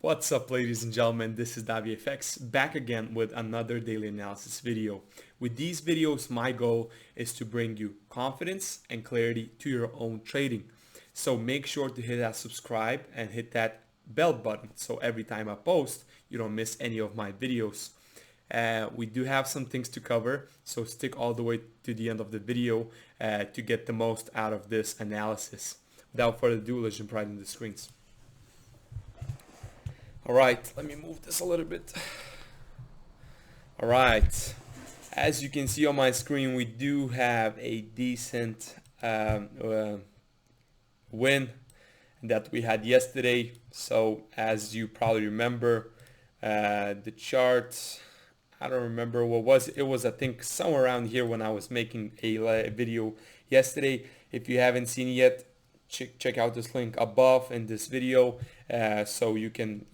What's up, ladies and gentlemen? This is DaviFX back again with another daily analysis video. With these videos, my goal is to bring you confidence and clarity to your own trading. So make sure to hit that subscribe and hit that bell button so every time I post, you don't miss any of my videos. We do have some things to cover, so stick all the way to the end of the video to get the most out of this analysis. Without further ado, let's jump right into the screens. All right, let me move this a little bit. All right, as you can see on my screen, we do have a decent win that we had yesterday. So as you probably remember, the chart, I don't remember what was it was I think somewhere around here when I was making a video yesterday. If you haven't seen it yet, check out this link above in this video so you can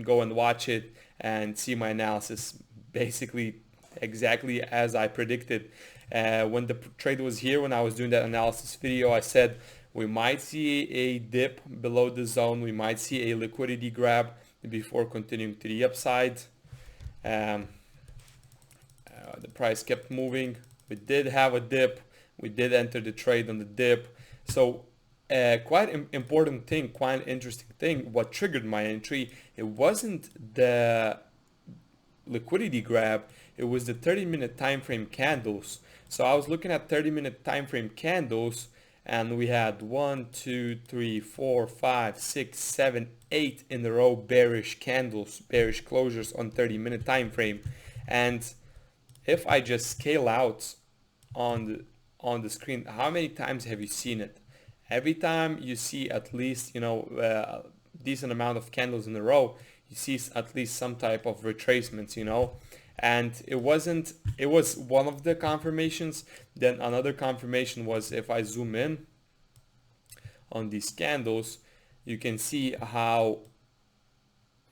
go and watch it and see my analysis basically exactly as I predicted. When the trade was here, when I was doing that analysis video, I said we might see a dip below the zone, we might see a liquidity grab before continuing to the upside. The price kept moving. We did have a dip, we did enter the trade on the dip. So quite important thing, quite interesting thing, what triggered my entry, it wasn't the liquidity grab, it was the 30-minute time frame candles. So I was looking at 30-minute time frame candles, and we had 1 2 3 4 5 6 7 8 in a row bearish candles, bearish closures on 30-minute time frame. And if I just scale out on the screen, how many times have you seen it? Every time you see at least a decent amount of candles in a row, you see at least some type of retracements, and it was one of the confirmations. Then another confirmation was, if I zoom in on these candles, you can see how,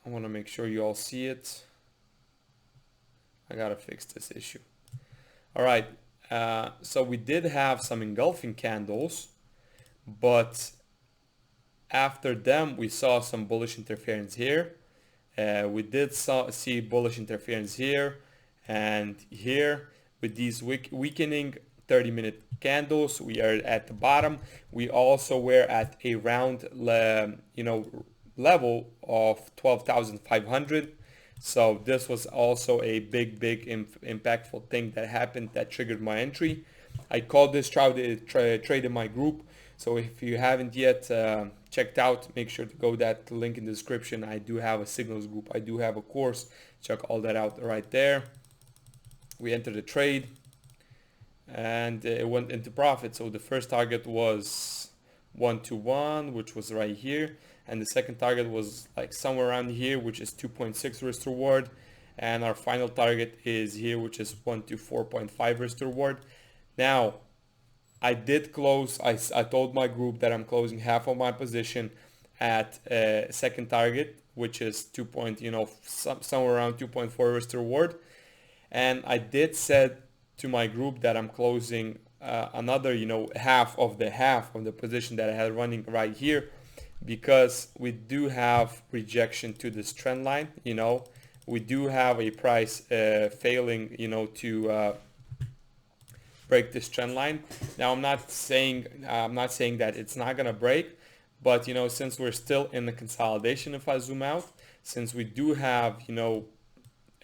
I want to make sure you all see it. I gotta fix this issue. All right, so we did have some engulfing candles, but after them we saw some bullish interference here. We did see bullish interference here and here with these weakening 30-minute candles. We are at the bottom. We also were at a round level of 12,500. So this was also a big impactful thing that happened that triggered my entry. I called this trade in my group. So if you haven't yet checked out, make sure to go that link in the description. I do have a signals group. I do have a course. Check all that out right there. We entered the trade and it went into profit. So the first target was 121, which was right here. And the second target was like somewhere around here, which is 2.6 risk reward. And our final target is here, which is 124.5 risk reward. Now, I did close, I told my group that I'm closing half of my position at second target, which is somewhere around 2.4 risk reward. And I did said to my group that I'm closing another, half of the position that I had running right here, because we do have rejection to this trend line. We do have a price failing, to break this trend line. Now I'm not saying that it's not gonna break, but since we're still in the consolidation, if I zoom out, since we do have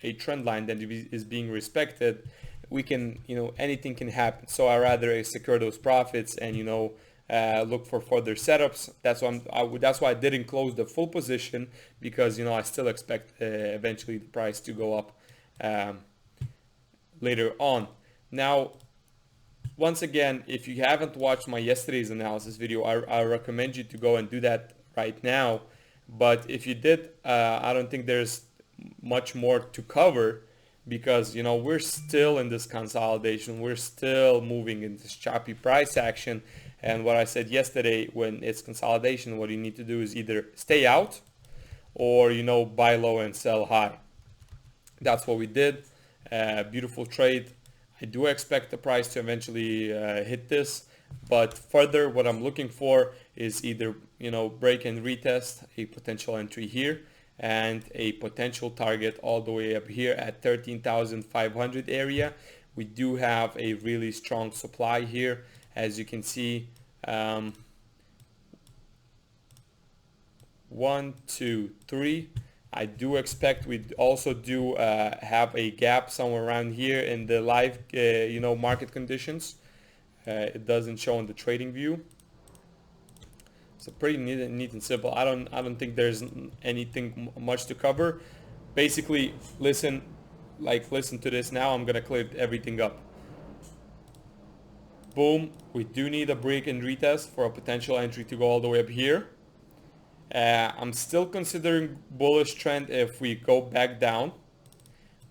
a trend line that is being respected, we can anything can happen. So I rather secure those profits and look for further setups. That's why I didn't close the full position, because I still expect eventually the price to go up later on. Now, once again, if you haven't watched my yesterday's analysis video, I recommend you to go and do that right now. But if you did, I don't think there's much more to cover, because we're still in this consolidation, we're still moving in this choppy price action. And what I said yesterday, when it's consolidation, what you need to do is either stay out or buy low and sell high. That's what we did. Beautiful trade. I do expect the price to eventually hit this, but further what I'm looking for is either break and retest a potential entry here, and a potential target all the way up here at 13,500 area. We do have a really strong supply here, as you can see. 1, 2, 3. I do expect we also do have a gap somewhere around here in the live market conditions. It doesn't show in the trading view. So pretty neat and simple. I don't think there's anything much to cover. Basically, listen to this now. I'm gonna clear everything up. Boom. We do need a break and retest for a potential entry to go all the way up here. I'm still considering bullish trend if we go back down,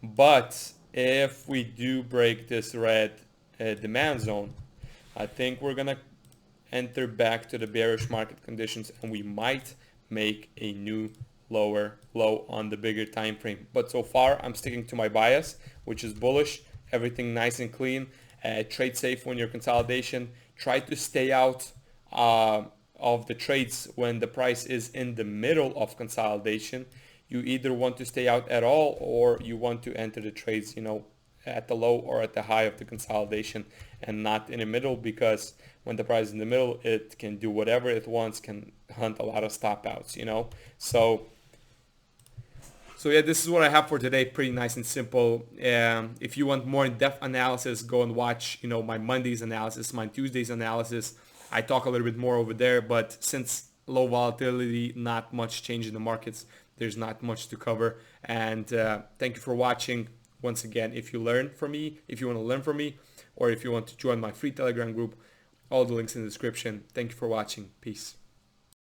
but if we do break this red demand zone, I think we're gonna enter back to the bearish market conditions, and we might make a new lower low on the bigger time frame. But so far I'm sticking to my bias, which is bullish. Everything nice and clean. Trade safe when you're consolidation. Try to stay out of the trades when the price is in the middle of consolidation. You either want to stay out at all, or you want to enter the trades, at the low or at the high of the consolidation, and not in the middle, because when the price is in the middle, it can do whatever it wants, can hunt a lot of stop outs, So yeah, this is what I have for today. Pretty nice and simple. If you want more in-depth analysis, go and watch, my Monday's analysis, my Tuesday's analysis. I talk a little bit more over there, but since low volatility, not much change in the markets, there's not much to cover. And thank you for watching. Once again, if you want to learn from me, or if you want to join my free Telegram group, all the links in the description. Thank you for watching. Peace.